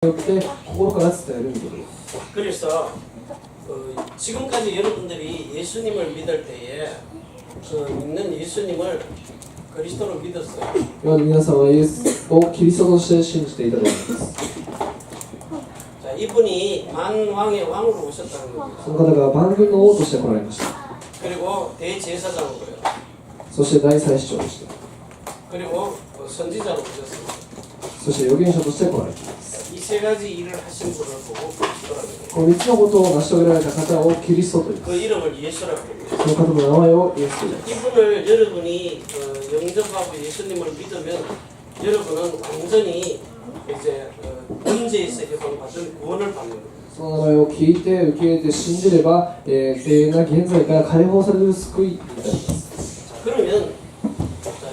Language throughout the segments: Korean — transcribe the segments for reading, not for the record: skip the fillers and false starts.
よって心から伝えるみたいな。 그래서 지금까지 여러분들이 예수님을 믿을 때에 믿는 예수님을 그리스도로 믿었어요. 今まで皆さんはイエスをキリストとして信じていたと思います。 자, 이분이 만왕의 왕으로 오셨다는 겁니다. その方が万軍の王として来られました。 그리고 대제사장으로요. そして大祭司長として、 그리고 선지자로 오셨습니다. そして預言者として来られています。 이 세 가지 일을 하신 분을 보고 그리스도라는 거예요. この3つのことを成し遂げられた方をキリストと言います。 그 이름을 예수라고 합니다. その方の名前をイエスと言います。 이분을 여러분이 영접하고 예수님을 믿으면 여러분은 완전히 이제 문제에서 해방받은 구원을 받는 거예요. その名前を聞いて受け入れて信じれば、永遠な現在から解放される救いになります。 자, 그러면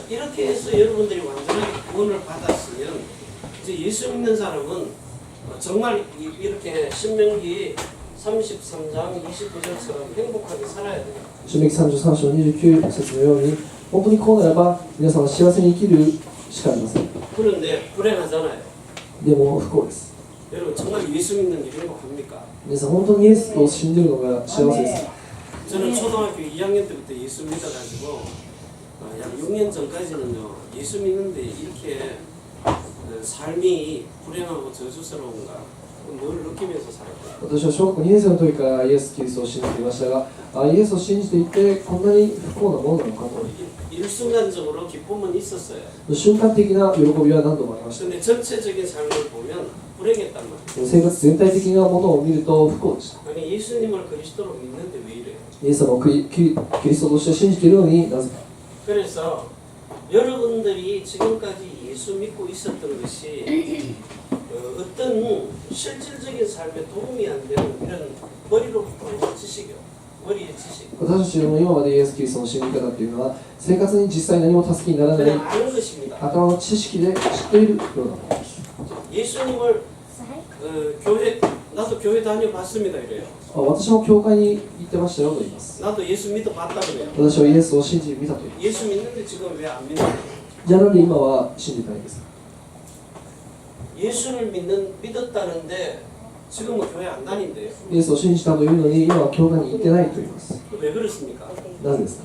이렇게 해서 여러분들이 완전하게 구원을 받았으면 이제 예수 믿는 사람은 정말 이렇게 신명기 33장 29절처럼 행복하게 살아야 돼요. 新明記33章29節のように、本当にこうなれば皆さんは幸せに生きるしかありません。 그런데 불행하잖아요. でも不幸です。 여러분 정말 예수 믿는 게 행복합니까? 皆さん本当にイエスを信じるのが幸せです。 저는 초등학교 2학년 때부터 예수 믿어가지고 약 6년 전까지는요 예수 믿는데 이렇게 삶이 불행하고 저주스러운가 뭘 느끼면서 살았어요. 私は小学校2年生の時からイエス・キリストを信じていましたが、イエスを信じていてこんなに不幸なものなのかと。 일순간적으로 기쁨은 있었어요. 瞬間的な喜びは何度もありました。 근데 전체적인 삶을 보면 불행했단 말이에요. 生活全体的なものを見ると不幸でした。 아니 예수님을 그리스도로 믿는데 왜 이래요? イエス様をキリストとして信じているのになぜか。 그래서 여러분들이 지금까지 예수 믿고 있었던 것이 어떤 실질적인 삶에 도움이 안 되는 이런 머리로 보는 지식이요. 머리의 지식. 私たちの今までイエス・キリストの信じ方っていうのは生活に実際何も助けにならない 그냥 아는 것입니다. 頭の知識で知っているようなものです。 예수님을 교회 나도 교회 다녀봤습니다 이래요. 私も教会に行ってましたよと言います。 나도 예수 믿어봤다 그래요. 私はイエスを信じ見たと言います。 예수 믿는데 지금 왜 안 믿나요? じゃあなんで今は信じてないんですか。 예수를 믿었다는데 지금은 교회 안 다닌대요. イエスを信じたというのに今は教会に行ってないと言います。 왜 그렇습니까? なぜですか。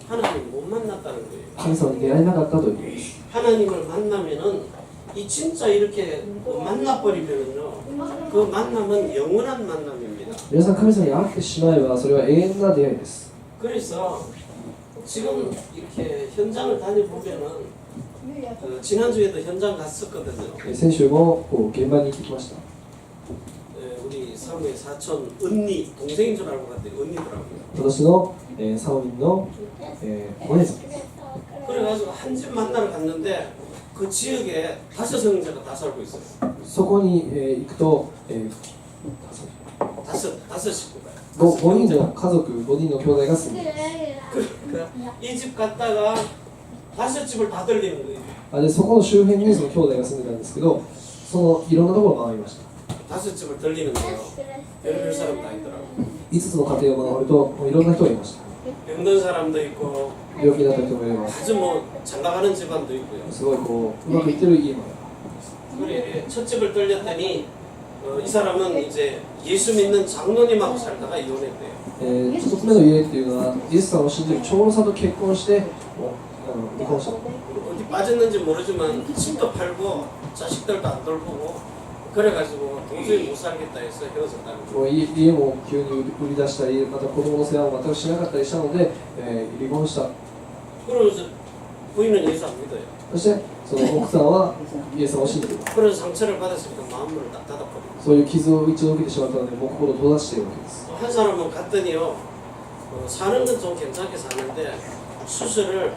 하나님 못 만났다는 거예요. 神様に出会えなかったということです。 하나님을 만나면은 이 진짜 이렇게 만나버리면은요 그 만남은 영원한 만남입니다. 皆さん神様に会ってしまえばそれは永遠な出会いです。 그래서 지금 이렇게 현장을 다녀보면은 지난주에도 현장 갔었거든요. 先週も現場に行ってきました。 우리 사무의 사촌 언니 동생인 줄 알고 갔더니 언니더라고요. 私の、サオミンの、お姉さんです。 그래가지고 한 집 만나러 갔는데 그 지역에 5형제가 다 살고 있어요. そこに、行くと、다섯 식구가. 5人の家族、5人の兄弟が住んでいます。 이 집 갔다가 5집을 다 들리는 거예요. でそこの周辺にその兄弟が住んでたんですけど、そのいろんなところを回りました。 5집을 들리는데요. 별별 사람 다 있더라고요. 5つの家庭を回るといろんな人がいました。 병든 사람도 있고 病気になった人もいれば、 아주 뭐 잘 나가는 집안도 있고요. すごいこううまくいってる家もあ 그래 첫 집을 들렸더니 이 사람은 이제 예수 믿는 장로님하고 살다가 이혼했대요. る。1つ目の家っていうのはイエス様を信じる長老さんと結婚して離婚した。 어디 빠졌는지 모르지만 집도 팔고 자식들도 안 돌보고 그래가지고 도저히 못 살겠다 해서 헤어졌다는 거예요. もう家も急に売り出したり、また子供の世話を全くしなかったりしたので、離婚した。 그러면서 부인은 예수 안 믿어요. そしてその奥さんはイエス様を信じています。 그런 상처를 받았으니까 마음을 딱 닫아버려요. そういう傷を一度受けてしまったので、もう心を閉ざしているわけです。 한 사람은 갔더니요 사는 건 좀 괜찮게 사는데 수술을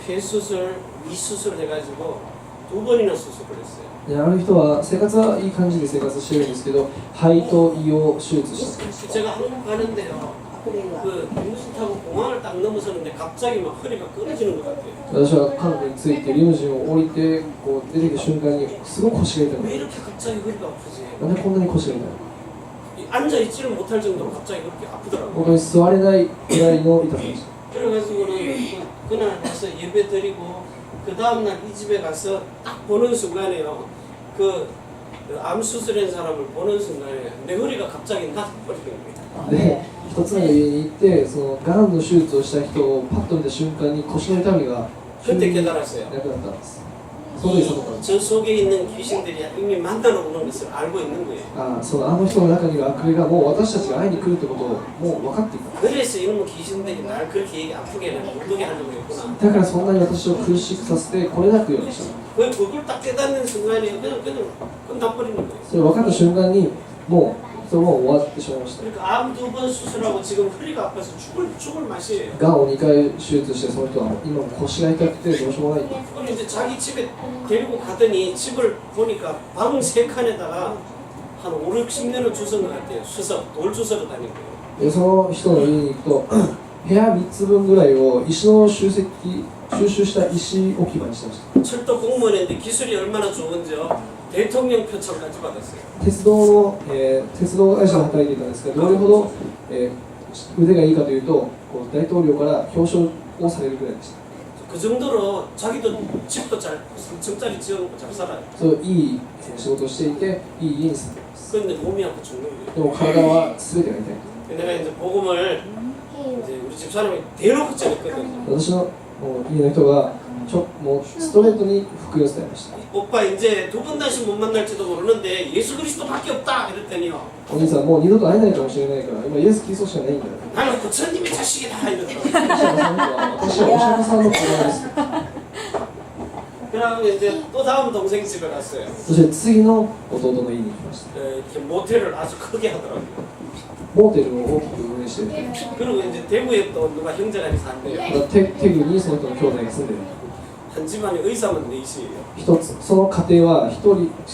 폐수술, 위수술 해가지고 2번이나 수술을 했어요. ある人は生活はいい感じで生活してるんですけど、肺と胃を手術した。 제가 한국 가는데요 그 유무진 타고 공항을 딱 넘어서는데 갑자기 막 허리가 끊어지는 것 같아요. 私は韓国に着いてリムジンを降りてこう出てきた瞬間にすごく腰が痛くな 왜 る。 이렇게 갑자기 허리가 아프지? なんでこんなに腰が痛いの。 앉아있지를 못할 정도로 갑자기 그렇게 아프더라고요. 本当に座れないぐらいの痛さでした。 그래가지고는 그날 가서 예배 드리고 그 다음날 이 집에 가서 딱 보는 순간에요 그 그 암 수술한 사람을 보는 순간에 내 허리가 갑자기 나가버리는 거예요. で一つの家に行ってそのがんの手術をした人をパッと見た瞬間に腰の痛みが急 그때 になくな 깨달았어요. ったんです。その時その時 저 속에 있는 귀신들이 이미 만나러 오는 것을 알고 있는 거예요. あの人の中にいる悪霊がもう私たちが会いに来るってことをもう分かっていた。 그래서 이놈의 귀신들이 날 그렇게 아프게 못 오게 하려고 했구나. だからそんなに私を苦しくさせて来れなくようにした。 그걸 딱 깨닫는 순간에 그냥 끝나버리는 거예요. それ分かった瞬間にもうそれも終わってしまいました。 그러니까 암 2번 수술하고 지금 허리가 아파서 죽을 맛이에요. がんを2回手術してその人は今腰が痛くてどうしようもない。 그럼 이제 자기 집에 데리고 가더니 집을 보니까 방 3칸에다가 한 5, 60년을 주선 것 같아요. 수석, 돌 주서로 다니고요. でその人の家に行くと部屋3つ分ぐらいを石の収集した石置き場にしてました。 철도 공무원인데 기술이 얼마나 좋은지요. 대통령 표창까지 받았어요. 鉄道会社で働いていたんですが、どれほど、腕がいいかというとこう大統領から表彰をされるぐらいでした。 그 정도로 자기도 집도 잘 3층짜리 지어놓고 잘 살아요. そういい仕事をしていていい家に住んでいます。 그런데 몸이 아파 죽는 거예요. でも体は全てが痛い。 내가 이제 복음을 이제 우리 집 사람이 대놓고 전했거든요. 私の家の人がもうストレートに福音を伝えました。 오빠 이제 2번 다시 못 만날지도 모르는데 예수 그리스도밖에 없다 이랬더니요. お兄さんもう二度と会えないかもしれないから今イエス・キリストしかないんだよ。 나는 부처님의 자식이다 이러더라고요. 私はお釈迦さんの子供です。 그러고 이제 또 다음 동생 집에 갔어요. そして次の弟の家に行きました。 이렇게 모텔을 아주 크게 하더라고요. モーテルを大きく運営していて、 그리고 이제 대구에 또 누가 형제가 산대요. テグにその人の兄弟が住んでいる。 한 집안에 의사만 4이에요. 一つその家庭は一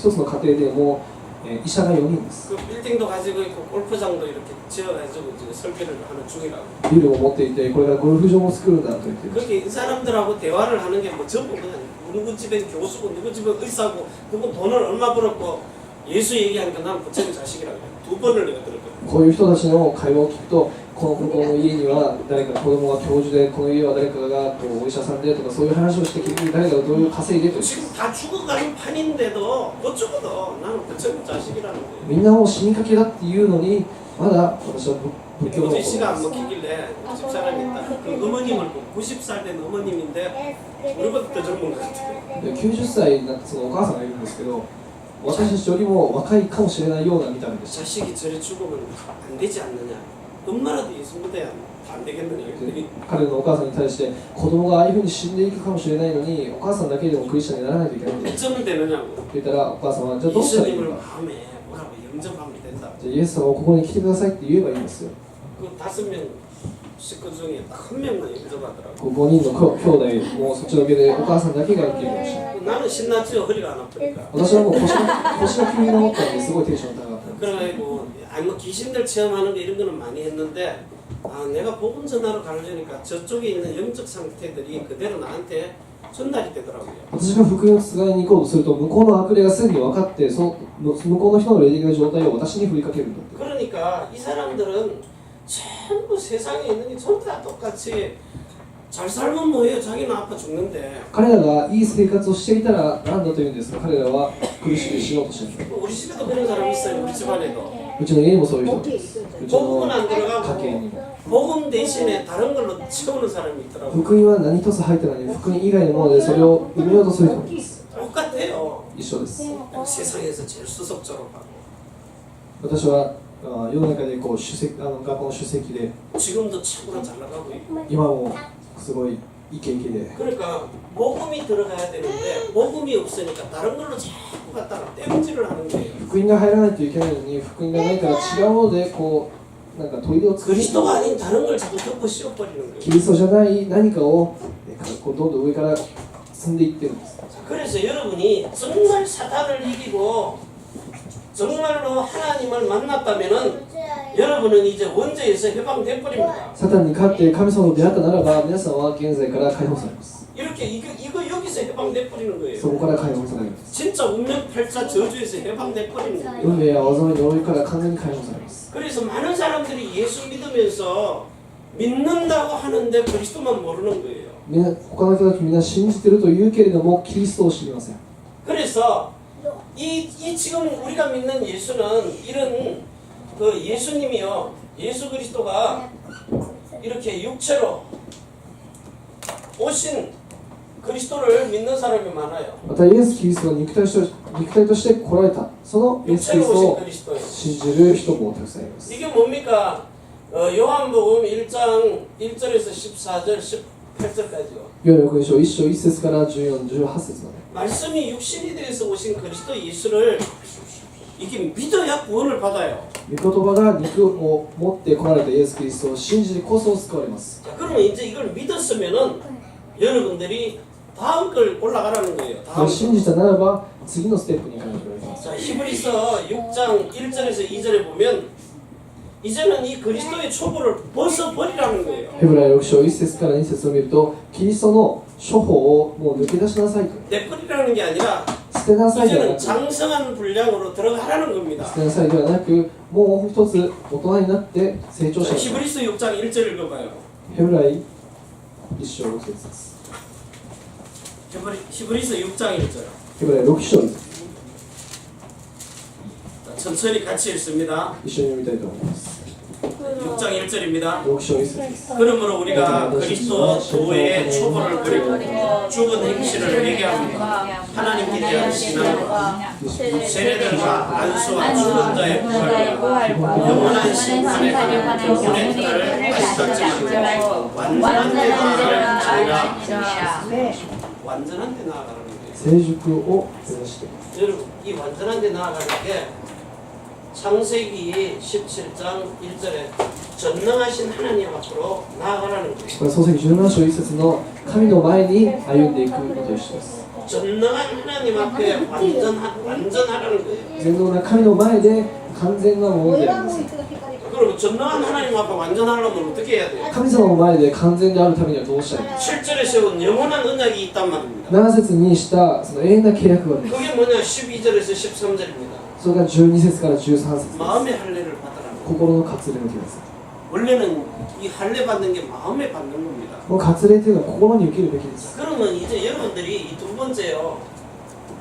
つの家庭でもう、医者が4人です。 그 빌딩도 가지고 있고 골프장도 이렇게 지어가지고 지금 설계를 하는 중이라고. ビルを持っていてこれからゴルフ場も作るんだと言っていまし 그렇게 이 사람들하고 대화를 하는 게 뭐 전부 그냥 누구 집엔 교수고 누구 집엔 의사고 누구 돈을 얼마 벌었고 예수 얘기하니까 난 부처님 자식이라고 해요. 2번을 내가 들었거든. た。こういう人たちの会話を聞くとこの向こうの家には誰か子供が教授でこの家は誰かがこうお医者さんでとかそういう話をして結局誰かがどういう稼いでと 지금 다 죽어가는 판인데도 어쩌고도 나는 부처님 자식이라는 거예요. みんなもう死にかけだっていうのにまだ私は仏教の 어제 시가 안 먹히길래 집사람이 있다. 그 어머님을 보고 90살 된 어머님인데 우리보다 더 젊은 것 같아요. 90歳になってそのお母さんがいるんですけど私たちよりも若いかもしれないような見た目でした。 자식이 저래 죽으면 안 되지 않느냐. 엄마라도 예수 믿어야 안 되겠느냐. 彼のお母さんに対して子供がああいうふうに死んでいくかもしれないのにお母さんだけでもクリスチャンにならないといけないんだ 어쩌면 되느냐고. って言ったらお母さんはじゃあどうしたらいい 예수님을 のか 마음에 뭐라고 영접하면 된다. じゃあイエス様をここに来てくださいって言えばいいんですよ。 그 5명 식구 중에 딱 한 명만 영접하더라고. こう5人の兄弟もそっちのけでお母さんだけが受け入れました。 나는 신났죠. 허리가 안 아프니까. 私はもう腰が急に治ったのですごいテンション高かったんです。 그래가지고 아니 뭐 귀신들 체험하는 거 이런 거는 많이 했는데 아 내가 복음 전하러 가려니까 저쪽에 있는 영적 상태들이 그대로 나한테 전달이 되더라고요. 私が福音を伝えに行こうとすると向こうの悪霊がすでに分かって向こうの人の霊的な状態を私に振りかけるんだって。 그러니까 이 사람들은 전부 세상에 있는 게 전부 다 똑같이 잘 살면 뭐해요? 자기는 아파 죽는데 彼らがいい生活をしていたら何だというんですか。彼らは苦しく死のうとしている。 우리 집에도 그런 사람 있어요. 우리 집안에도 うちの家にもそういう人がいます。うちの 복음은 안 家計 들어가고 にも。 복음 대신에 다른 걸로 채우는 사람이 있더라고요. 福音は何一つ入ってないのに福音以外のものでそれを埋めようとする人もいます。 똑같아요. 一緒です。 세상에서 제일 수석 졸업하고 私は世の中でこう学校の首席で 지금도 최고로 잘 나가고 있고 今もすごいイケイケで 그러니까 복음이 들어가야 되는데 복음이 없으니까 다른 걸로 자꾸 갖다가 땜질을 하는 거예요. 福音が入らないといけないのに福音がないから違うものでこうなんか問いを作る 그리스도가 아닌 다른 걸 자꾸 덮어 씌워버리는 거예요. キリストじゃない何かをこうどんどん上から積んでいってるんです。 자, 그래서 여러분이 정말 사탄을 이기고 정말로 하나님을 만났다면은 여러분은 이제 원죄에서 해방돼 버립니다. サタンに勝って神様と出会ったならば皆さんは現在から解放されます。 이렇게 이거 여기서 해방돼 버리는 거예요. そこから解放されるんです。 진짜 운명팔자 저주에서 해방돼 버리는 거예요. 運命や災いの呪いから完全に解放されます。 그래서 많은 사람들이 예수 믿으면서 믿는다고 하는데 그리스도만 모르는 거예요. 他の人たちみんな信じてると言うけれどもキリストを知りません。 그래서 이 지금 우리가 믿는 예수는 이런 그 예수님이요, 예수 그리스도가 이렇게 육체로 오신 그리스도를 믿는 사람이 많아요. またイエス・キリストが肉体として来られたそのイエス・キリ 육체로 スト 오신 を 그리스도예요. 信じる人もたくさんいます。 이게 뭡니까? 요한복음 1장 1절에서 14절 18절까지요. ヨハネ福音書1章1節から14、18節まで。 말씀이 육신이 되어서 오신 그리스도 예수를 이게 믿어야 구원을 받아요. 御言葉が肉を持って来られたイエス・キリストを信じてこそ救われます。 자, 그러면 이제 이걸 믿었으면은 여러분들이 다음 걸 올라가라는 거예요. それ 다음 を信じたならば次のステップに行かなければいけません。 자, 히브리서 6장 1절에서 2절에 보면 이제는 이 그리스도의 초보를 벗어버리라는 거예요. ヘブライ6章1節から2節を見るとキリストの処方をもう抜け出しなさいと 내버리라는 게 아니라 捨てなさいではな 이제는 く 장성한 분량으로 들어가라는 겁니다. 捨てなさいではなくもう一つ大人になって成長し 자, なさい。 히브리서 6장 1절 읽어봐요. ヘブライ1章6節です。 히브리서 6장 1절. ヘブライ6章1節 자, 천천히 같이 읽습니다. 一緒に読みたいと思います。 6장 1절입니다. 6章1節です。 그러므로 우리가 그리스도 도의 초보를 버리고 죽은 행실을 회개합니다. 하나님께 대한 신앙과 세례들과 안수와 죽은 자의 부활과 영원한 심판에 관한 교훈의 뜻을 가지고 완전한 데 나아가라. 완전한 데 나아가라는 거예요. 成熟を目指しています。 여러분, 이 완전한 데 나아가는 게 창세기 17장 1절에 전능하신 하나님 앞으로 나아가라는 거예요. これ創世記17章1節の神の前に歩んでいくのと一緒です。 전능한 하나님 앞에 완전하라는 거예요. 全能な神の前で完全なものであります。 그럼 전능한 하나님 앞에 완전하려면 어떻게 해야 돼요? 神様の前で完全であるためにはどうしたらいいですか。 7절에 세운 영원한 언약이 있단 말입니다. 7節にしたその永遠な契約があります。 그게 뭐냐? 12절에서 13절입니다. それが12節から13節です。 마음의 할례를 받으라는 거예요. 心の割礼の手です。 원래는 이 할례 받는 게 마음에 받는 겁니다. この割礼というのは心に受けるべきです。 그러면 이제 여러분들이 이 두 번째요.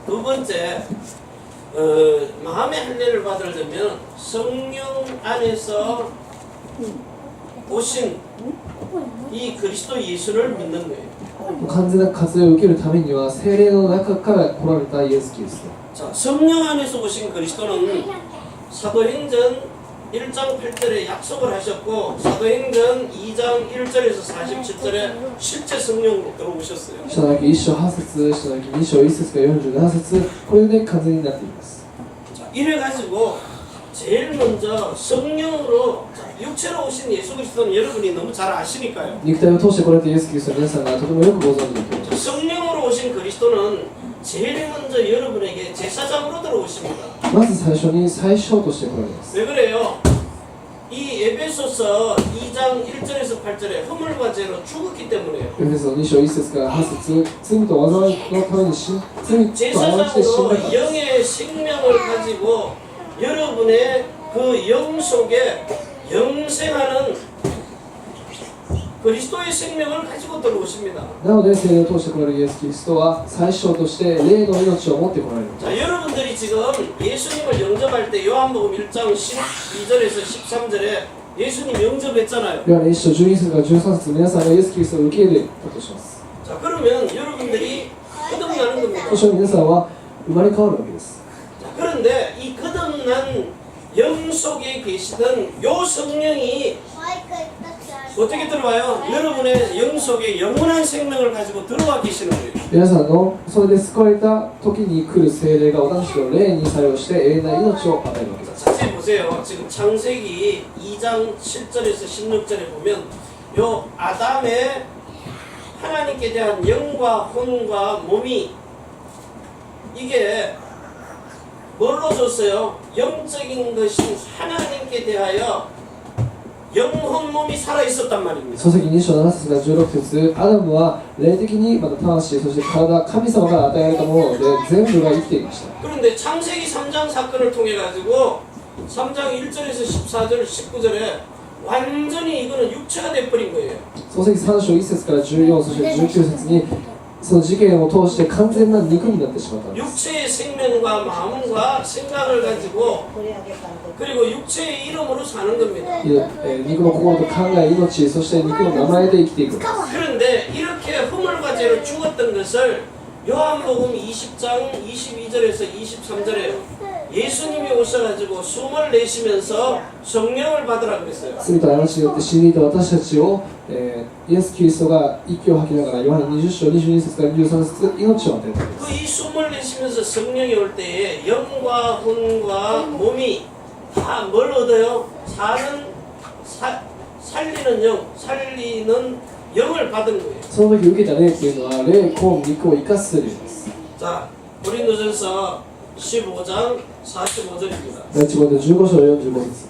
두 번째 마음의 할례를 받으려면 성령 안에서 오신 이 그리스도 예수를 믿는 거예요. 完全な割礼を受けるためには聖霊の中から来られたイエス・キリスト。 자, 성령 안에서 오신 그리스도는 사도행전 1장 8절에 약속을 하셨고 사도행전 2장 1절에서 47절에 실제 성령으로 들어오셨어요. 使徒の記1章8節、使徒の記2章1節から47節、これで完全になっています。 자, 이래가지고 제일 먼저 성령으로 육체로 오신 예수 그리스도는 여러분이 너무 잘 아시니까요. 肉体を通して来られたイエス・キリストは皆さんがとてもよくご存知だと思います。 성령으로 오신 그리스도는 제일 먼저 여러분에게 제사장으로 들어오십니다. まず最初に最小として来られます。 왜 그래요? 이 에베소서 2장 1절에서 8절에 허물과 죄로 죽었기 때문에요. エフェソ2章1節から8節、罪と災いのために罪と過ちで死んだ 제사장으로 から。 영의 생명을 가지고 여러분의 그 영 속에 영생하는 그리스도의 생명을 가지고 들어오십니다. なので聖霊を通して来られるイエス・キリストは最小として霊の命を持って来られる。 자, 여러분들이 지금 예수님을 영접할 때 요한복음 1장 12절에서 13절에 예수님 영접했잖아요. ヨハネ1章12節から13節、皆さんがイエス・キリストを受け入れたとします。 자, 그러면 여러분들이 거듭나는 겁니다. そして皆さんは生まれ変わるわけです。 자, 그런데 이 거듭난 영 속에 계시던 요 성령이 어떻게 들어와요? 여러분의 영 속에 영원한 생명을 가지고 들어와 계시는 거예요. 皆さんのそれで救われた時に来る聖霊が私たちの霊に作用して永遠な命を与えるわけです。 자세히 보세요. 지금 창세기 2장 7절에서 16절에 보면 요 아담의 하나님께 대한 영과 혼과 몸이 이게 뭘로 줬어요? 영적인 것인 하나님께 대하여 영혼 몸이 살아 있었단 말입니다. 創世記2章7節から16節、アダムは霊的にまた魂、そして体、神様から与えられたもので全部が生きていました。 그런데 창세기 3장 사건을 통해 가지고 3장 1절에서 14절, 19절에 완전히 이거는 육체가 돼 버린 거예요. 創世記3章1節から14、そして19節にその事件を通して完全な肉になってしまったんです 육체의 생명과 마음과 생각을 가지고 그리고 육체의 이름으로 사는 겁니다. 肉の心と考え、命、そして肉の名前で生きていくんです 그런데 이렇게 허물과 죄로 죽었던 것을 요한복음 20장 22절에서 23절에 예수님이 오셔가지고 숨을 내쉬면서 성령을 받으라 그랬어요. 罪と過ちによって死んでいた私たちを、イエス・キリストが息を吐きながらヨハネ20章22節から23節命を与えたんです 그 이 숨을 내쉬면서 성령이 올 때에 영과 혼과 몸이 다 뭘 얻어요? 살리는 영, 살리는 영을 받은 거예요. その時受けた霊っていうのは霊、魂、肉を生かす霊です 자, 고린도전서 15장 45절입니다. 第一コリント15章45節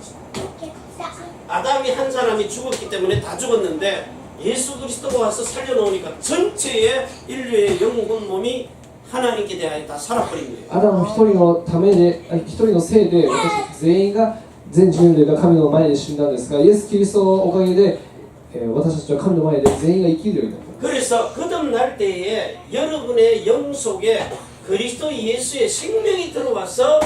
아담이 한 사람이 죽었기 때문에 다 죽었는데 예수 그리스도가 와서 살려놓으니까 전체의 인류의 영혼 몸이 하나님께 대하여 다 살아버린 거예요. アダム一人のためで、一人のせいで私たち全員が全人類が神の前で死んだんですが、イエス・キリストのおかげで、私たちは神の前で全員が生きるようになった。 그래서 거듭날 때에 여러분의 영 속에 그리스도 예수의 생명이 들어와서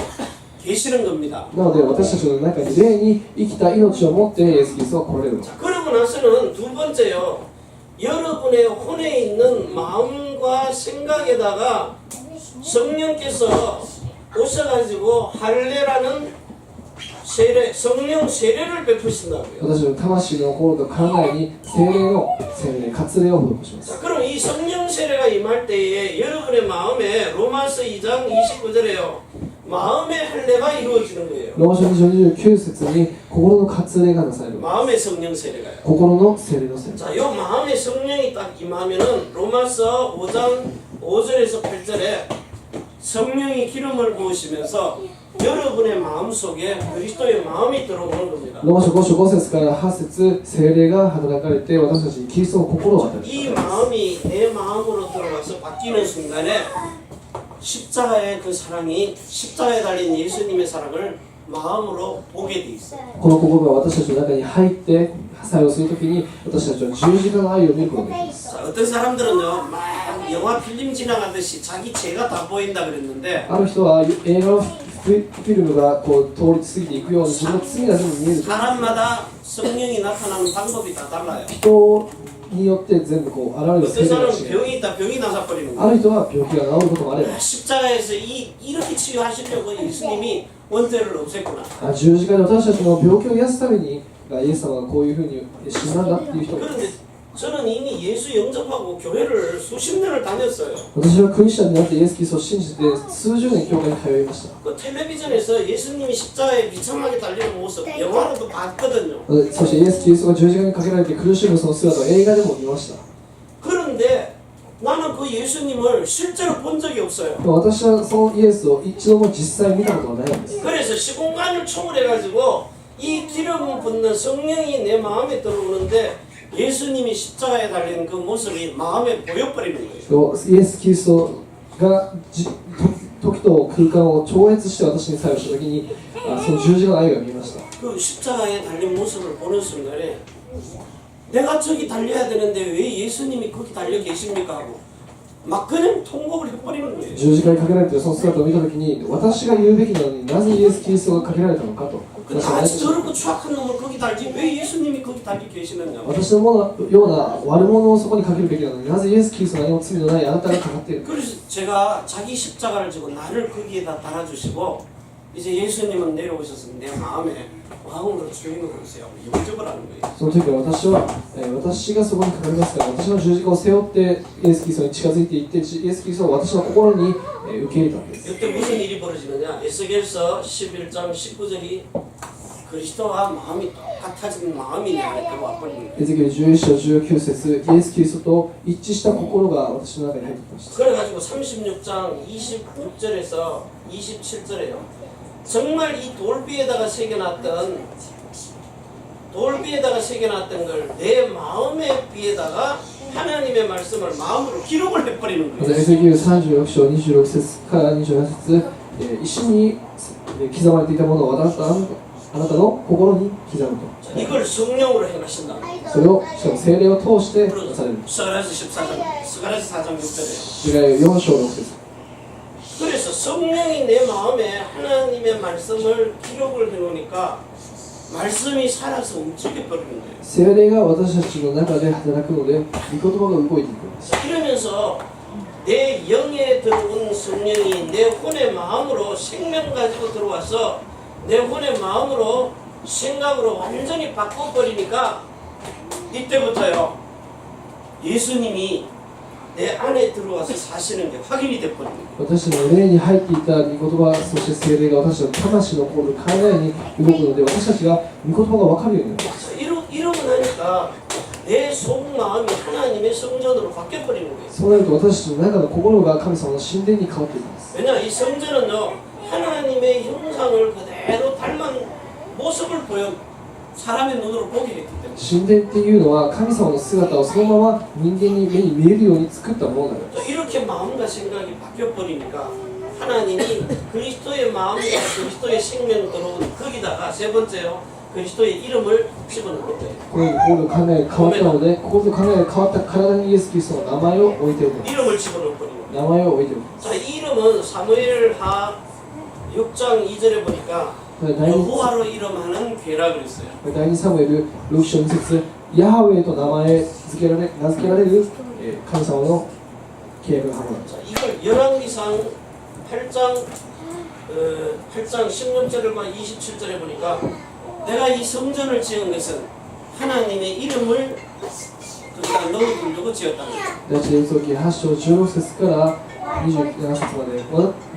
계시는 겁니다. なので私たちの中に霊に生きた命を持ってイエス・キリストが来られる。 자, 그러고 나서는 두 번째요. 여러분의 혼에 있는 마음과 생각에다가 성령께서 오셔가지고 할례라는 세례, 성령 세례를 베푸신다고요. 私の魂の心と考えに聖霊の洗礼、割礼を施します。 자, 그럼 이 성령 세례가 임할 때에 여러분의 마음에 로마서 2장 29절에요. 마음의 할례가 이루어지는 거예요. ローマ書2章29節に心の割礼がなされる。 마음의 성령 세례가요. 心の聖霊の洗礼。 자, 요 마음의 성령이 딱 임하면은 로마서 5장 5절에서 8절에 성령이 기름을 부으시면서 여러분의 마음 속에 그리스도의 마음이 들어오는 겁니다. ローマ書5章5節から8節、聖霊が働かれて私たちにキリストの心を与え 이 る。 마음이 내 마음으로 들어와서 바뀌는 순간에 십자가의 그 사랑이 십자가에 달린 예수님의 사랑을 마음으로 보게 돼 있어요. この心が私たちの中に入って作用するときに私たちは十字架の愛を見ることができます。 자, 어떤 사람들은요, 막 영화 필름 지나가듯이 자기 죄가 다 보인다 그랬는데 ある人は映画のフィルムがこう通り過ぎていくように自分の罪が全部見える。 사람마다 성령이 나타나는 방법이 다 달라요. 人によって全部こう現れる 어떤 聖霊が 사람은 違う。 병이 있다 병이 나서버리는 あ 거예요. る人は病気が治ることもあれば、 십자가에서 이렇게 치유하시려고 예수님이 원죄를 없앴구나. 十字架で私たちの病気を癒すためにイエス様がこういうふうに死んだんだっていう人もいます。 그런데 저는 이미 예수 영접하고 교회를 수십 년을 다녔어요. 私はクリスチャンになってイエス・キリストを信じて数十年教会に通いました。 그 텔레비전에서 예수님이 십자가에 비참하게 달리는 모습 영화로도 봤거든요. そしてイエス・キリストが十字架にかけられて苦しむその姿を映画でも見ました。 그런데 나는 그 예수님을 실제로 본 적이 없어요. 私はそのイエスを一度も実際見たことがないんです。 그래서 시공간을 초월해가지고 이 기름 붓는 성령이 내 마음에 들어오는데 예수님이 십자가에 달린 그 모습이 마음에 보여버리는 거예요. イエス・キリストが時と空間を超越して私に作用した時にその十字架の愛が見えました。 그 십자가에 달린 모습을 보는 순간에 내가 저기 달려야 되는데 왜 예수님이 거기 달려 계십니까 하고 막 그냥 통곡을 해버리는 거예요. 十字架にかけられているその姿を見た時に私が言うべきなのになぜイエス・キリストがかけられたのかと 근데 아주 저렇게 추악한 놈을 거기 달지 왜 예수님이 거기 달려 계시느냐. 私のような悪者をそこにかけるべきなのになぜイエス・キリストの何も罪のないあなたがかかっている。 그래서 제가 자기 십자가를 지고 나를 거기에다 달아주시고 이제 예수님은 내려오셔서 내 마음에 마음으로 주인을 오세요. 영접을 하는 거예요. その時は私がそこにかかりますから私の十字架を背負ってイエス・キリストに近づいていってイエス・キリストを私の心に受け入れたんです。 이때 무슨 일이 벌어지느냐. 에스겔서 11장 19절이 그리스도와 마음이 똑같아진 마음이 내 안에 들어와 버리는 거예요. エゼキエル11章19節イエス・キリストと一致した心が私の中に入ってきました。 그래가지고 36장 26절에서 27절에요. 정말 이 돌비에다가 새겨놨던 걸 내 마음의 비에다가 하나님의 말씀을 마음으로 기록을 해버리는 また 거예요. エゼキエル36章26節から28節石に刻まれていたものを私あなたの心に刻む 자, 이걸 성령으로 행하신다. と。それをしかも聖霊を通してなされる。 스가랴서 14장, 스가랴서 4장 6절에. 違い4章6節。 그래서 성령이 내 마음에 하나님의 말씀을 기록을 해놓으니까 말씀이 살아서 움직여 버리는 거예요. 聖霊が私たちの中で働くので、御言葉が動いていくんです。 이러면서 내 영에 들어온 성령이 내 혼의 마음으로 생명 가지고 들어와서 내 혼의 마음으로 생각으로 완전히 바꿔버리니까 이때부터요 예수님이 내 안에 들어와서 사시는 게 확인이 돼버립니다. 私の霊に入っていた御言葉、そして聖霊が私の魂の心、考えに動くので、私たちが御言葉が分かるようになります。 이러고 나니까 내 속마음이 하나님의 성전으로 바뀌어버리는 거예요. そうなると私たちの中の心が神様の神殿に変わっていきます。 왜냐 이 성전은요 하나님의 형상을 그대로 닮은 모습을 보여 사람의 눈으로 보게 했기 때문에 神殿っていうのは神様の姿をそのまま人間に目に見えるように作ったものなのです。 이렇게 마음과 생각이 바뀌어버리니까 하나님이 그리스도의 마음과 그리스도의 생명 들어온 거기다가 세 번째요 그리스도의 이름을 집어넣는 거예요. これ心の考えが変わったので、心の考えが変わった体にイエス・キリストの名前を置いておく。 이름을 집어넣어버리는 거예요. 名前を置いておく。 자, 이 이름은 사무엘하 6장 2절에 보니까 여호와로 이름하는 괴라 그랬어요. 第2サムエル6章2節、ヤハウェと名前付けられ名付けられる神様の契約がはまる。 자, 이걸 열왕기상 8장 16절과 27절에 보니까 내가 이 성전을 지은 것은 하나님의 이름을 거기다 넣어두려고 지었다. 第一列王記8章16節から27節まで、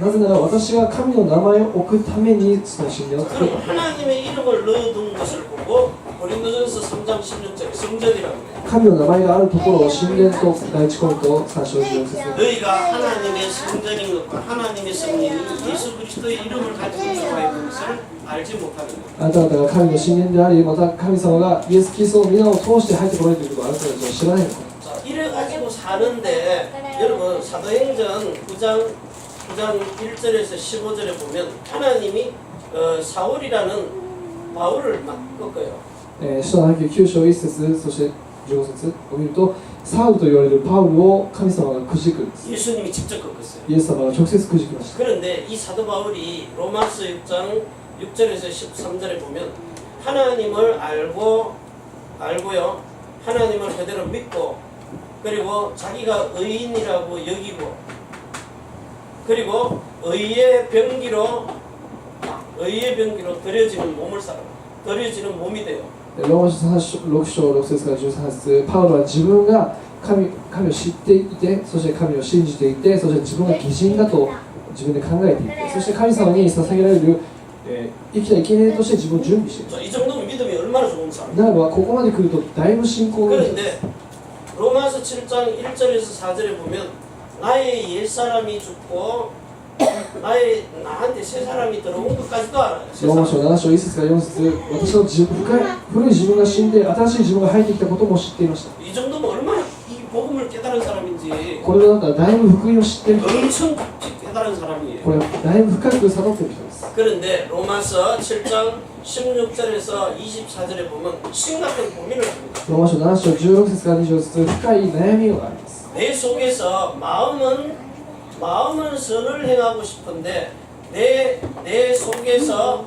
なぜなら私が神の名前を置くためにその神殿を作っ 그럼 た。 하나님의 이름을 넣어둔 것을 보고 고린도전서 3장 16절에 성전이라고 해요. 神の名前があるところを神殿と第一コリント3章16節 너희가 하나님의 성전인 것과 하나님의 성령이 예수 그리스도의 이름을 가지고 들어와 있는 것을 알지 못하는 거예요. あなた方が神の神殿であり、また神様がイエス・キリストの皆を通して入ってこられていることをあなたたちは知らないのか。 자, 이래 가지고 사는데 여러분 사도행전 9장 1절에서 15절에 보면 하나님이 사울이라는 바울을 막 꺾어요. 使徒の働き9章1節、そして15節を見ると、サウルと言われるパウルを神様がくじくんです。 예수님이 직접 꺾었어요. イエス様が直接くじきました。 그런데 이 사도 바울이 로마서 6장 6절에서 13절에 보면 하나님을 알고요. 하나님을 그대로 믿고 그리고 자기가 의인이라고 여기고 그리고 의의 병기로 드려지는 몸을 살아 드려지는 몸이 돼요. ローマ書6章6節から13節、パウロは自分が神を知っていて、そして神を信じていて、そして自分が義人だと自分で考えていて、そして神様に捧げられる、生きた生贄として自分を準備している。 이 정도면 믿음이 얼마나 좋은 사람. ならばここまで来るとだいぶ信仰がいいです。 그런데 로마서 7장 1절에서 4절에 보면 나의 옛사람이 죽고 나한테 새 사람이 들어온 것까지도 알아요. ローマ書7章1節から4節、私の古い自分が死んで新しい自分が入ってきたことも知っていました。 이 정도면 얼마나 이 복음을 깨달은 사람인지 これだったらだいぶ福音を知っている人、 엄청 깊이 깨달은 사람이에요. これだいぶ深く悟っている人です。 그런데 로마서 7장 16절에서 24절에 보면 심각한 고민을 합니다. ローマ書7章16節から24節、深い悩みがあります。 내 속에서 마음은 선을 행하고 싶은데 내 속에서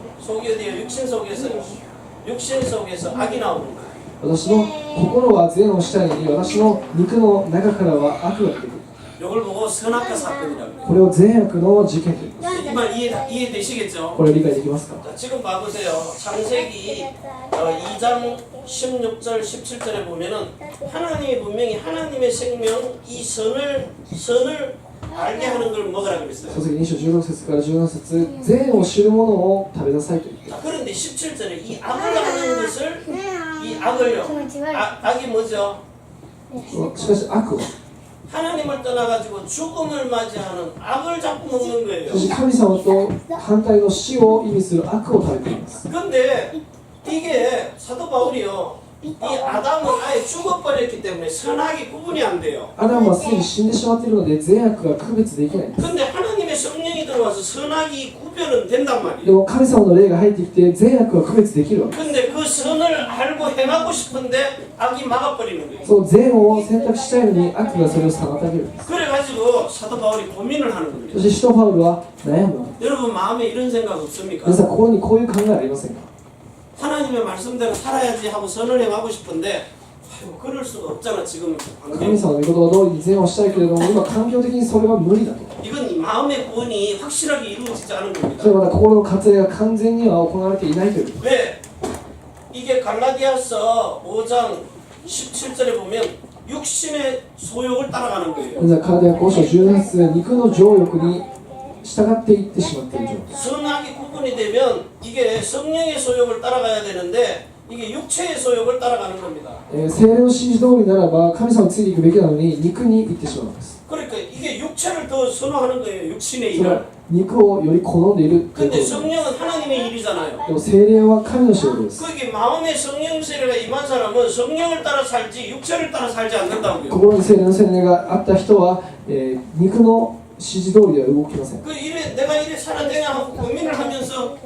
육신 속에서 악이 나오는 거예요. 私の心は善をしたいのに、私の肉の中からは悪が出てくる。 이걸 보고 선악과 사건이라고 해요. これを善悪の事件と言います。 이 말 이해되시겠죠? これ理解できますか？ 자, 지금 봐보세요. 창세기 2장 16절 17절에 보면은 하나님이 분명히 하나님의 생명 이 선을 알게 하는 걸 먹으라 그랬어요. 書籍2章16節から17節、善を知るものを食べなさいと言っています。 자, 그런데 17절에 이 악을 하는 것을 이 악을요. 악이 뭐죠? しかし悪は、 하나님을 떠나가지고 죽음을 맞이하는 악을 자꾸 먹는 거예요. そして神様と反対の死を意味する悪を食べています。 근데 이게 사도 바울이요. 이 아담은 아예 죽어버렸기 때문에 선악이 구분이 안 돼요. アダムはすでに死んでしまっているので善悪が区別できないんです。 근데 하나님의 성령이 들어와서 선악이 구별은 된단 で 말이에요. も神様の霊が入ってきて善悪は区別できるわけ 근데 그 선을 알고 행하고 싶은데 악이 막아버리는 거예요. そう善を選択したいのに悪がそれを妨げるんです 그래가지고 사도 바울이 고민을 하는 そ 겁니다. して使徒パウロは悩むわけ 여러분 마음에 이런 생각 없습니까? 皆さん心にこういう考えありませんか 하나님의 말씀대로 살아야지 하고 선을 행하고 싶은데 아이고 그럴 수가 없잖아 지금 神 환경. 様の御言葉通りに善をしたいけれども今環境的にそれは無理だと 이건 마음의 구원이 확실하게 이루어지지 않은 そ 겁니다. れはまだ心の割礼が完全には行われていないという 왜? 이게 갈라디아서 5장 17절에 보면 육신의 소욕을 따라가는 거예요. じゃあ体や交渉18節で肉の情欲に従っていってしまっている状態 선악이 구분이 되면 이게 성령의 소욕을 따라가야 되는데 이게 육체의 소욕을 따라가는 겁니다. 聖霊の指示通りならば神様についていくべきなのに肉に行ってしまうんです 그러니까 이게 육체를 더 선호하는 거예요. 육신의 それは 일을. 肉をより好んでいるというこ 근데 と 성령은 하나님의 일이잖아요. でも聖霊は神の仕事です 그게 마음에 성령 세례가 임한 사람은 성령을 따라 살지 육체를 따라 살지 않는다고요. 心に聖霊の洗礼があった人は、肉の指示通りでは動きません 그 일에 내가 이래 살아야 되냐 하고 고민을 하면서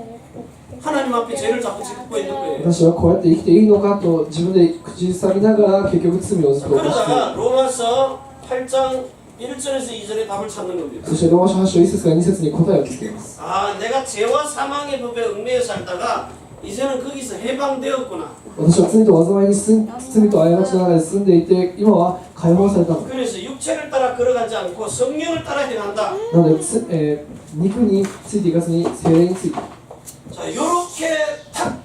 하나님 앞에 죄를 자꾸 짓고 있는 거예요. 私はこうやって生きていいのかと自分で口ずさみながら結局罪をずっと犯している 그러다가 로마서 8장 1절에서 2절에 답을 찾는 겁니다. そしてローマ書8章1節から2節に答えを見つけます 아, 내가 죄와 사망의 법에 얽매여 살다가 이제는 거기서 해방되었구나. 私は罪と災いに罪と過ちの中で住んでいて今は解放されたの 그래서 육체를 따라 걸어가지 않고 성령을 따라 행한다. なので、肉についていかずに聖霊について 자, 요렇게 탁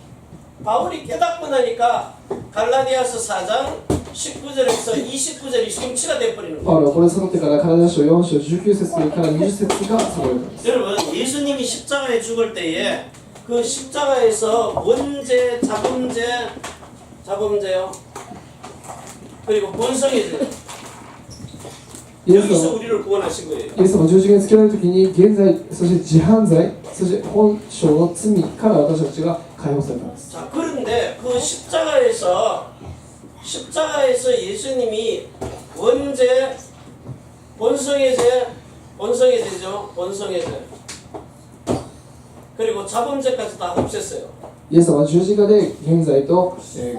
바울이 깨닫고 나니까 갈라디아서 4장 19절에서 29절이 성취가 돼버리는 パ 거예요. ウロはこれを悟ってからカラダ書4章19節から20節がそこれたんです 여러분, 예수님이 십자가에 죽을 때에 그 십자가에서 원죄, 자범죄요. 그리고 본성의 죄. イエス 여기서 様 우리를 구원하신 거예요. イエス様十字架につけられるときに現在そして自犯罪そして本性の罪から私たちが解放されたんです 자, 그런데 그 십자가에서 예수님이 원죄, 본성의 죄죠. 본성의 죄. 그리고 자범죄까지 다 없앴어요. イエス様は十字架で現在と、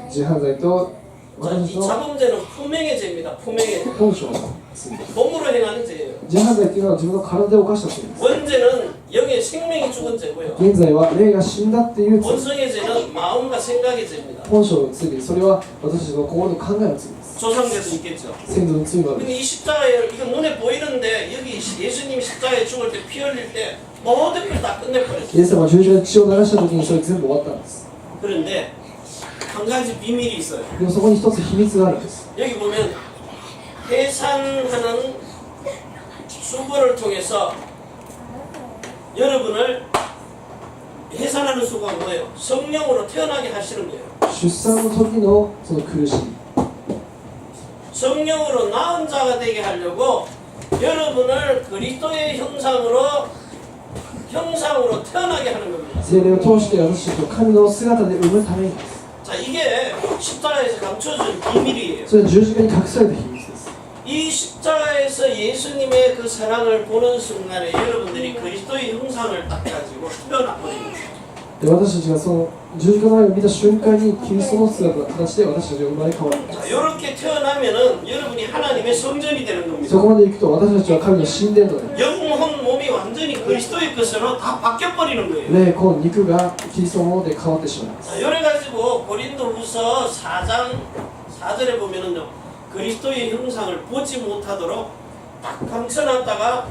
自犯罪と 자, 私 이 の 자범죄는 품행의 죄입니다. 품행의 죄. 本性の罪 몸으로 행하는 죄예요. 自犯罪っていうのは自分の体で犯した罪です 원죄는 영의 생명이 죽은 죄고요. 現在は霊が死んだっていう罪 본성의 죄는 마음과 생각의 죄입니다. 本性の罪それは私たちの心の考えの罪です 조상죄도 있겠죠. 先祖の罪もある 근데 이 십자가에 이거 눈에 보이는데 여기 예수님이 십자가에 죽을 때 피 흘릴 때 모든 걸 다 끝내버렸어요. イエス様は十字架で血を流した時にそれ全部終わったんです 그런데 한 가지 비밀이 있어요. でもそこに一つ秘密があるんです 여기 보면 해산하는 수고를 통해서 여러분을 해산하는 수고가 뭐예요? 성령으로 태어나게 하시는 거예요. 出産の時のその苦しみ 성령으로 나은 자가 되게 하려고 여러분을 그리스도의 형상으로 태어나게 하는 겁니다. 聖霊を通して私たちを神の姿で生むためにです 자, 이게 십자가에서 감춰진 비밀이에요. それは十字架に隠された秘密です 이 십자가에서 예수님의 그 사랑을 보는 순간에 여러분들이 그리스도의 형상을 딱 가지고 태어나버리는 거예요. で私たちがその十字架の愛を見た瞬間にキリストの姿の形で私たちが生まれ変わる 자, 이렇게 태어나면은 여러분이 하나님의 성전이 되는 そ 겁니다. こまで行くと私たちは神の神殿となり 영혼 몸이 완전히 그리스도의 것으로 다 바뀌어버리는 거예요. 霊魂肉がキリストのもので変わってしまいます 자, 이래가지고 고린도후서 4장 4절에 보면은요, 그리스도의 형상을 보지 못하도록 딱 감춰놨다가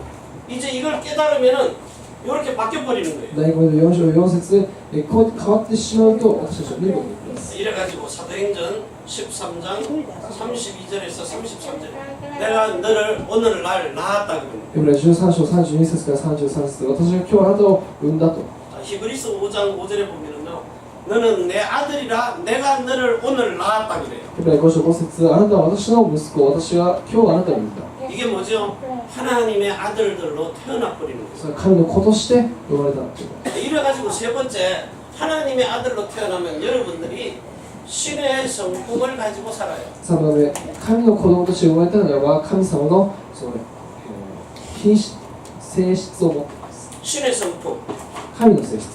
이제 이걸 깨달으면은 이렇게 바뀌어버리는 거예요. 第5の4章4節こうやって変わってしまうと私たちは見ることができます 이래가지고 사도행전 13장 32절에서 33절 내가 너를 오늘날 낳았다 그럽니다. エブライ13章32節から33節私が今日あなたを産んだと 자, 히브리서 5장 5절에 보면은요, 너는 내 아들이라 내가 너를 오늘 낳았다 그래요. エブライ5章5節あなたは私の息子私が今日あなたを産んだ 이게 뭐죠? 하나님의 아들들로 태어나버리는 거예요. それは神の子として生まれたということ 이래가지고 세 번째, 하나님의 아들로 태어나면 여러분들이 신의 성품을 가지고 살아요. 3番目神の子供として生まれたならば神様のその、品質性質を持っています 신의 성품, 神の性質、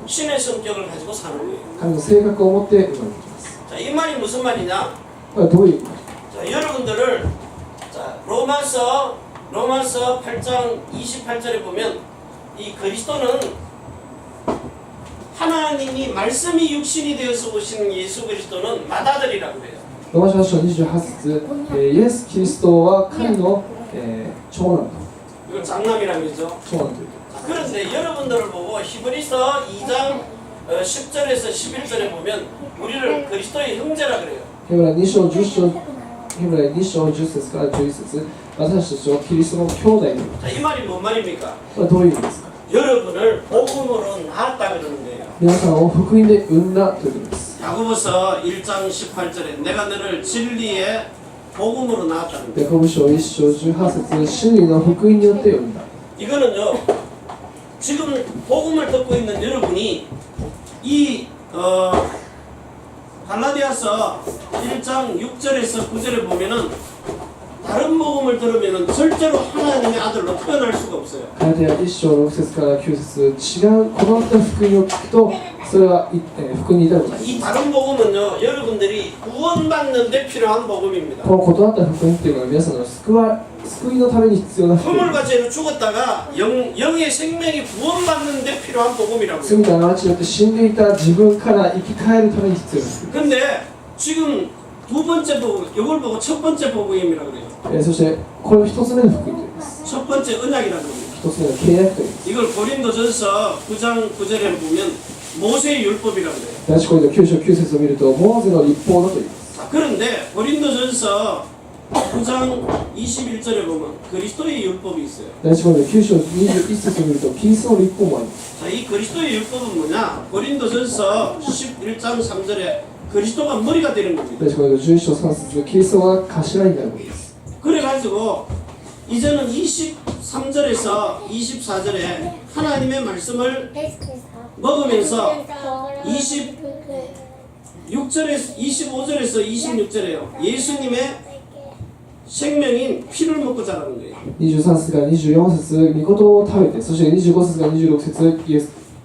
신의 성격을 가지고 사는 거예요. 神の性格を持って生まれてきます。 자, 이 말이 무슨 말이냐? これはどういう意味か。 자, 여러분들을 자, 로마서 8장 28절에 보면 이 그리스도는 하나님이 말씀이 육신이 되어서 오시는 예수 그리스도는 맏아들이라고 해요. ローマ書8章28節、イエス・キリストは神の、長男と 이건 장남이라고 그러죠. 長男という。 자, 그런데 여러분들을 보고 히브리서 2장 10절에서 11절에 보면 우리를 그리스도의 형제라 그래요. ヘブライ2章10章ヘブライ2章10節から11節、私たちをキリストの兄弟という。 자, 이 말이 뭔 말입니까? これはどういう意味ですか。 여러분을 복음으로 낳았다 그러는 거예요. 皆さんを福音で産んだということです。 야고보서 1장 18절에 내가 너를 진리의 복음으로 낳았다는 거예요. ヤコブ書1章18節、真理の福音によって産んだ。 이거는요. 지금 복음을 듣고 있는 여러분이 이 갈라디아서 1장 6절에서 9절에 보면은 다른 복음을 들으면은 절대로 하나님의 아들로 태어날 수가 없어요. ガラテヤ1章6節から9節、違う異なった福音を聞くと、それは、福音に至ることです。 이 다른 복음은요, 여러분들이 구원받는데 필요한 복음입니다. この異なった福音っていうのは皆さんの救いのために必要な福音。 허물과 죄로 죽었다가 영의 생명이 구원받는데 필요한 복음이라고요. 罪と過ちによって死んでいた自分から生き返るために必要な福音。 근데 지금 두 번째 복음, 이걸 보고 첫 번째 복음이라고 그래요. そしてこれを一つ目の福音と言います。 첫 번째 언약이라고 그래요. 一つ目の契約と言います。 이걸 고린도전서 9장 9절에 보면 모세의 율법이라고 그래요. 第一コリント9章9節を見ると、モーゼの律法だと言います。 자, 그런데 고린도전서 9장 21절에 보면 그리스도의 율법이 있어요. 第一コリント9章21節を見ると、キリストの律法もあります。 자, 이 그리스도의 율법은 뭐냐? 고린도전서 11장 3절에 그리스도가 머리가 되는 겁니다. 第一コリント11章3節、キリストが頭になることです。 그래가지고 이제는 23절에서 24절에 하나님의 말씀을 먹으면서 26절에서 25절에서 26절에요. 예수님의 생명인 피를 먹고 자라는 거예요. 23節から24節、御事を食べて、そして25節から26節、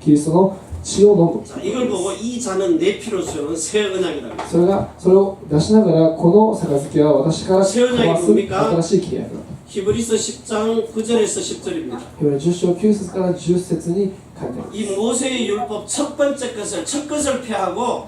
キリストの血を飲む。 자, 이걸 보고 이 잔은 내 피로 세우는 새 언약이라고. それを出しながら、この杯は私から交わす新しい契約だ。 히브리서 10장 9절에서 10절입니다. ヘブライ10章9節から10節に書いてあります。 이 모세의 율법 첫 번째 것을 첫 것을 폐하고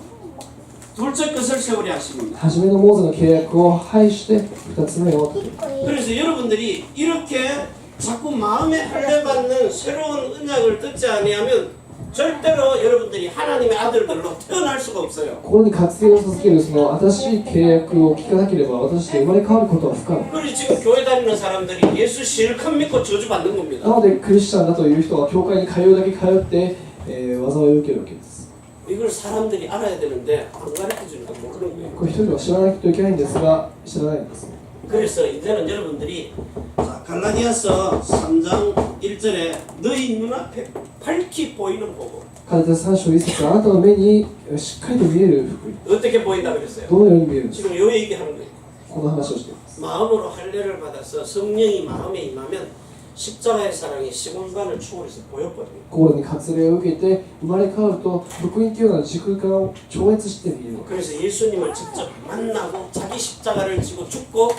둘째 것을 세우려 하십니다. 初めのモーゼの契約を廃して2つ目を立てる。 그래서 여러분들이 이렇게 자꾸 마음에 할례받는 새로운 언약을 듣지 아니하면 절대로 여러분들이 하나님의 아들들로 태어날 수가 없어요. ここに活用を授けるその新しい契約を聞かなければ私たち生まれ変わることは不可能。 그리고 지금 교회 다니는 사람들이 예수 실컷 믿고 저주받는 な 겁니다. のでクリスチャンだという人は教会に通うだけ通って、災いを受けるわけです。 이걸 사람들이 알아야 되는데 안 가르쳐주니까 모르는 거예요. これ人々は知らないといけないんですが知らないんです。 그래서 이제는 여러분들이 자, 갈라디아서 3장 1절에 너희 눈앞에 밝히 보이는 복음. ガラテヤ3章1節、あなたの目にしっかりと見える福音。 어떻게 보인다 그랬어요? どのように見えるんですか。 지금 요 얘기하는 거예요. この話をしています。 마음으로 할례를 받아서 성령이 마음에 임하면 십자가의 사랑이 시공간을 초월해서 보여버립니다. 心に割礼を受けて生まれ変わると福音というのは時空間を超越して見える。 그래서 예수님을 직접 만나고 자기 십자가를 지고 죽고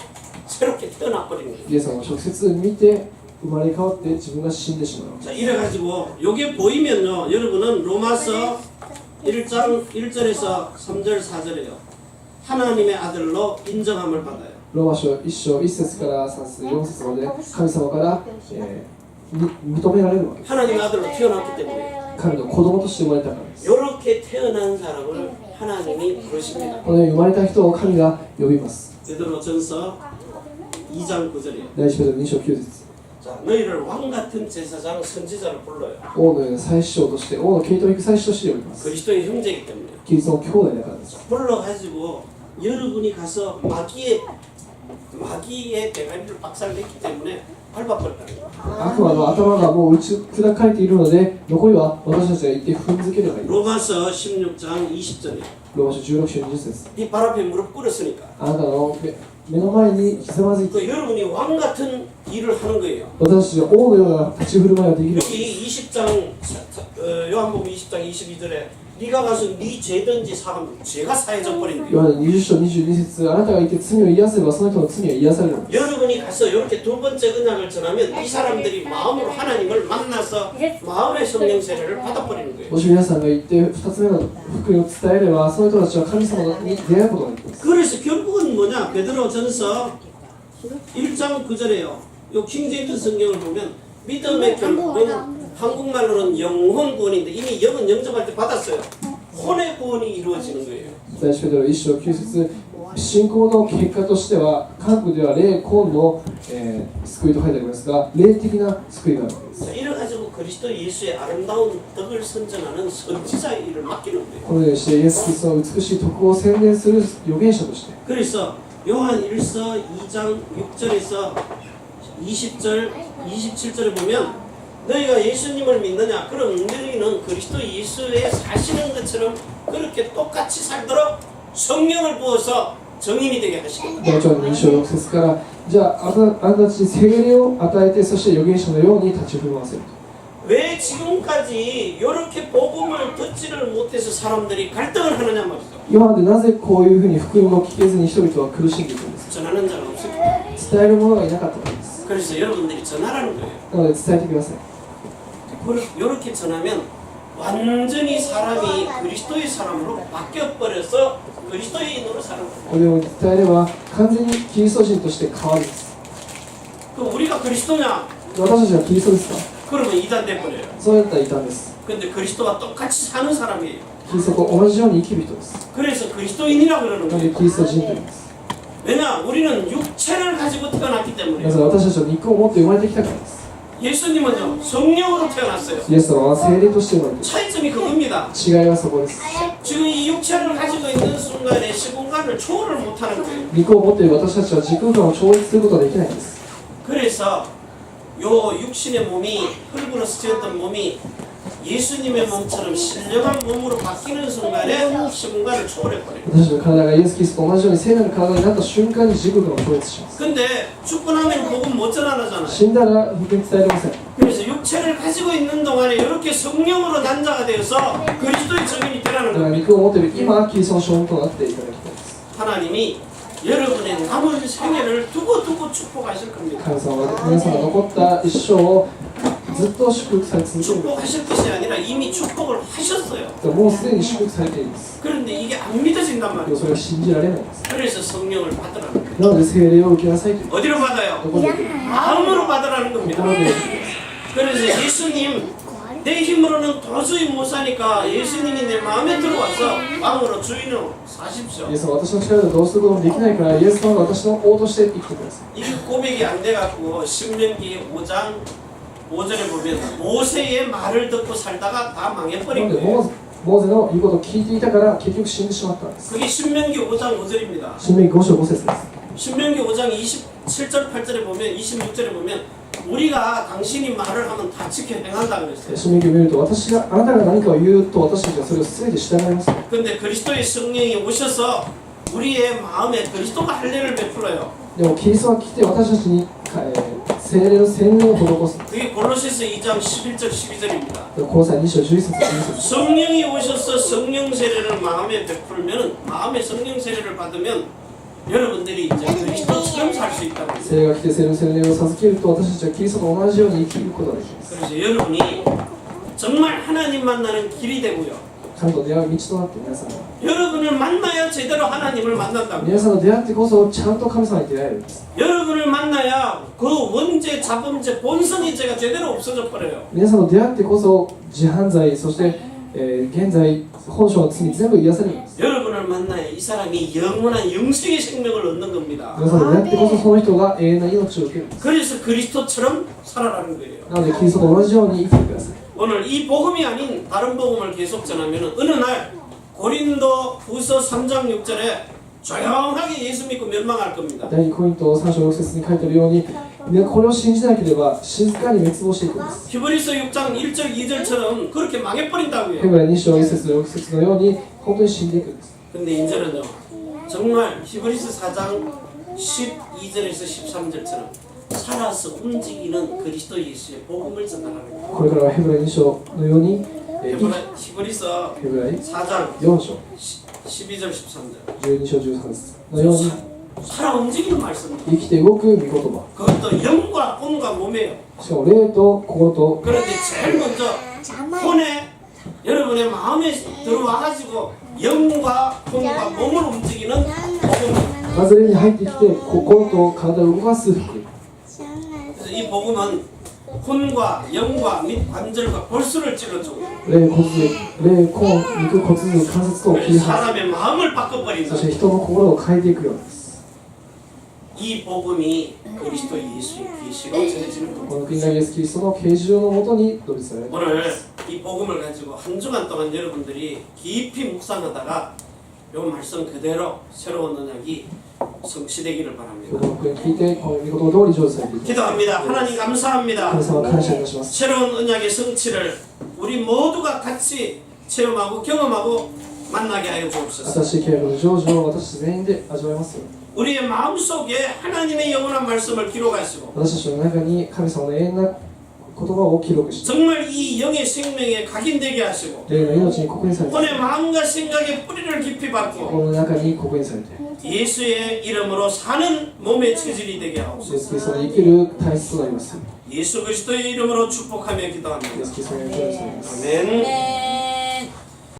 새롭게 태어나 버리는 거예요. イエス様を直接見て生まれ変わって自分が死んでしまう。 자, 이래가지고 요게 보이면요 여러분은 로마서 1장 1절에서 3절 4절에요 하나님의 아들로 인정함을 받아요. ローマ書1章1節から3節4節まで神様から、認められるわけです。 하나님의 아들로 태어났기 때문에 神の子供として生まれたからです。 이렇게 태어난 사람을 하나님이 부르십니다. このように生まれた人を神が呼びます。 베드로전서 2장 9절이에요. 第一ペテロ2章9節。 자, 너희를 왕같은 제사장 선지자를 불러요. 王のような祭司長として王の系統を行く祭司として呼びます。 그리스도의 형제이기 때문에 キリストの兄弟だからです。 불러가지고 여러분이 가서 마귀의 대가리를 박살냈기 때문에 밟아버렸다는 거예요. 悪魔の頭がもう打ち砕かれているので、残りは私たちが行って踏んづければいい。 로마서 16장 20절이에요. ローマ書16章20節。 네 발 앞에 무릎 꿇었으니까 あなたの目の前にひざまずいて 그 여러분이 왕 같은 일을 하는 거예요. 私たちが王のような立ち振る舞いができる 여기 20장 요한복음 20장 22절에 네가 가서 네 죄든지 사람 죄가 사해져 버린 ヨ 거예요. ハネ20章22節あなたがいて罪を癒せばその人の罪は癒されるのです 여러분이 가서 이렇게 두 번째 언약을 전하면 이 사람들이 마음으로 하나님을 만나서 마음의 성령 세례를 받아버리는 거예요. もし皆さんが行って2つ目の福音を伝えればその人たちは神様に出会うことができます 그래서 결국은 뭐냐? 베드로전서 1장 9절에요. 요 킹제임스 성경을 보면 믿음의 결국은 한국말로는 영혼 구원인데 이미 영은 영접할 때 받았어요. 혼의 구원이 이루어지는 거예요. 第一ペテロ1章9節信仰の結果としては韓国では霊魂の、救いと書いてありますが霊的な救いがあるわけです 자, 이래 가지고 그리스도 예수의 아름다운 덕을 선전하는 선지자의 일을 맡기는 거예요. このようにしてイエス・キリストの美しい徳を宣伝する預言者として 그래서 요한 1서 2장 6절에서 20절 27절에 보면 너희가 예수님을 믿느냐? 그럼 너희는 그리스도 예수에 사시는 것처럼 그렇게 똑같이 살도록 성령을 부어서 정인이 되게 하시겠다. もちろん2章6節からじゃああなたたちに聖霊を与えてそして預言者のように立ち振る舞わせる 왜 지금까지 이렇게 복음을 듣지를 못해서 사람들이 갈등을 하느냐 말이죠. 今までなぜこういうふうに福音を聞けずに人々は苦しんでいくんですか 전하는 자가 없습니다. 伝える者がいなかったからです 그래서 여러분들이 전하라는 거예요. なので伝えてください 이렇게 전하면 완전히 사람이 그리스도의 사람으로 바뀌어버려서 그리스도인으로 사는 거예요. これを伝えれば完全にキリスト人として変わるんです 그럼 우리가 그리스도냐? 私たちはキリストですか 그러면 이단 돼버려요. そうやったらいたんです 근데 그리스도와 똑같이 사는 사람이에요. キリストと同じように生きる人です 그래서 그리스도인이라고 그러는 なので 거예요. キリスト人と言います 왜냐? 우리는 육체를 가지고 태어났기 な 때문에 ぜ私たちは肉を持って生まれてきたからです 예수님은요 성령으로 태어났어요. イエス様は聖霊として生まれて 차이점이 그겁니다. 違いはそこです 지금 이 육체를 가지고 있는 순간에 시공간을 초월을 못하는 거예요. 肉を持っている私たちは時空間を超越することができないんです 그래서 요 육신의 몸이 흙으로 스쳤던 몸이 예수님의 몸처럼 신령한 몸으로 바뀌는 순간에 시공간을 초월해버려요. 私たちの体がイエス・キリストと同じように聖なる体になった瞬間に時空間を超越します 근데 죽고 나면 복음 못 전하잖아요. 死んだら福音伝えられません 그래서 육체를 가지고 있는 동안에 이렇게 성령으로 난자가 되어서 그리스도의 증인이 だ 되라는 から 겁니다. 肉を持っている今キリストの証人となっていただきたいです 하나님이 여러분의 남은 생애를 두고두고 축복하실 겁니다. 神様は皆さんが残った一生をずっと祝福され続ける 축복하실 것이 아니라 이미 축복을 하셨어요. もうすでに祝福されています 그런데 이게 안 믿어진단 でも 말이에요. それは信じられないんです 그래서 성령을 받으라는 거예요. なので聖霊を受けなさいという 어디로 ど 받아요? こで受ける 마음으로 받으라는 心 겁니다. で受ける 그래서 예수님 내 힘으로는 도저히 못 사니까 예수님이 내 마음에 들어와서 마음으로 주인으로 사십시오. イエス様私の力ではどうすることもできないからイエス様が私の王として生きてください 이 고백이 안 돼갖고 신명기 5장 5절에 보면 모세의 말을 듣고 살다가 다 な 망해버린 ので 거예요. モーゼの言うことを聞いていたから結局死んでしまったんです 그게 신명기 5장 5절입니다. 新明記5章5節です 신명기 5장 27절 8절에 보면 26절에 보면 우리가 당신이 말을 하면 다 지켜 행한다 그랬어요. 新明記を見るとあなたが何かを言うと私たちはそれを全て従います 근데 그리스도의 성령이 오셔서 우리의 마음에 그리스도가 할 일을 베풀어요. でもキリストは来て私たちに、聖霊の洗礼を施す 그게 골로새서 2장 11절 12절입니다. この際2章11節12節 성령이 오셔서 성령 세례를 마음에 베풀면은 마음에 성령 세례를 받으면 여러분들이 이제 그리스도처럼 살 수 있다고. 聖霊が来て聖霊の洗礼を授けると私たちはキリストと同じように生きることができます 그래서 여러분이 정말 하나님 만나는 길이 되고요. 神と出会う道となって皆さんは 여러분을 만나야 제대로 하나님을 만난다고. 皆さんと出会ってこそちゃんと神様に出会えるんです 여러분을 만나야 그 원죄, 자범죄, 본성의 죄가 제대로 없어져 버려요. 皆さんと出会ってこそ自犯罪そして、現在本性の罪全部癒されるんです 여러분을 만나야 이 사람이 영원한 영생의 생명을 얻는 겁니다. 皆さんと出会ってこそその人が永遠な命を受けるんです 그래서 그리스도처럼 살아라는 거예요. なのでキリストと同じように生きてください 오늘 이 복음이 아닌 다른 복음을 계속 전하면 어느 날 고린도 후서 3장 6절에 조용하게 예수 믿고 멸망할 겁니다. 第2コリント3章6節に書いてあるようにこれを信じなければ静かに滅亡していくんです 히브리서 6장 1절 2절처럼 그렇게 ヘ 망해버린다고요. ブライ2章1節6節のように本当に死んでいくんです 근데 이제는요 정말 히브리서 4장 12절에서 13절처럼 살아서 움직이는 그리스도 예수의 복음을 전달합니다. これからはヘブライ2章のように、히브리서 ヘブライ 4장 4章 12절 13절 12章13節のように 살아 움직이는 말씀입니다. 生きて動く御言葉 그것도 영과 혼과 몸이에요. しかも霊と心と 그런데 제일 먼저 혼에 여러분의 마음에 들어와가지고 영과 혼과 몸을 움직이는 복음입니다. まず霊に入ってきて心と体を動かす福音 그래서 이 복음은 혼과 영과 및 관절과 골수를 찔러주고 霊骨髄霊魂肉骨髄関節とを切り離 사람의 마음을 す 바꿔버린다. そして人の心を変えていくようです 이 복음이 그리스도 예수의 계시로 전해지는 こ 겁니다. の国がイエス・キリストの啓示のもとに述べ伝えられています 오늘 이 복음을 가지고 한 주간 동안 여러분들이 깊이 묵상하다가 이 말씀 그대로 새로운 언약이 성취되기를 今 바랍니다. 日の福音を聞いてこの御言葉通り成就されていきます 기도합니다. 하나님 감사합니다. 神様感謝いたします 새로운 언약의 성취를 우리 모두가 같이 체험하고 경험하고 만나게 하여 주옵소서. 新しい契約の成就を私全員で味わいますように 우리의 마음속에 하나님의 영원한 말씀을 기록하시고 私たちの中に神様の永遠な言葉を記録して 정말 이 영의 생명에 각인되게 하시고 霊の命に刻印されて 혼의 마음과 생각의 뿌리를 깊이 받고 心の中に刻印されて 예수의 이름으로 사는 몸의 체질이 되게 イエ 하옵소서. ス・キリストの生きる体質となります 예수 그리스도의 이름으로 축복하며 기도합니다. イエス・キリストの生きる体質となります 아멘.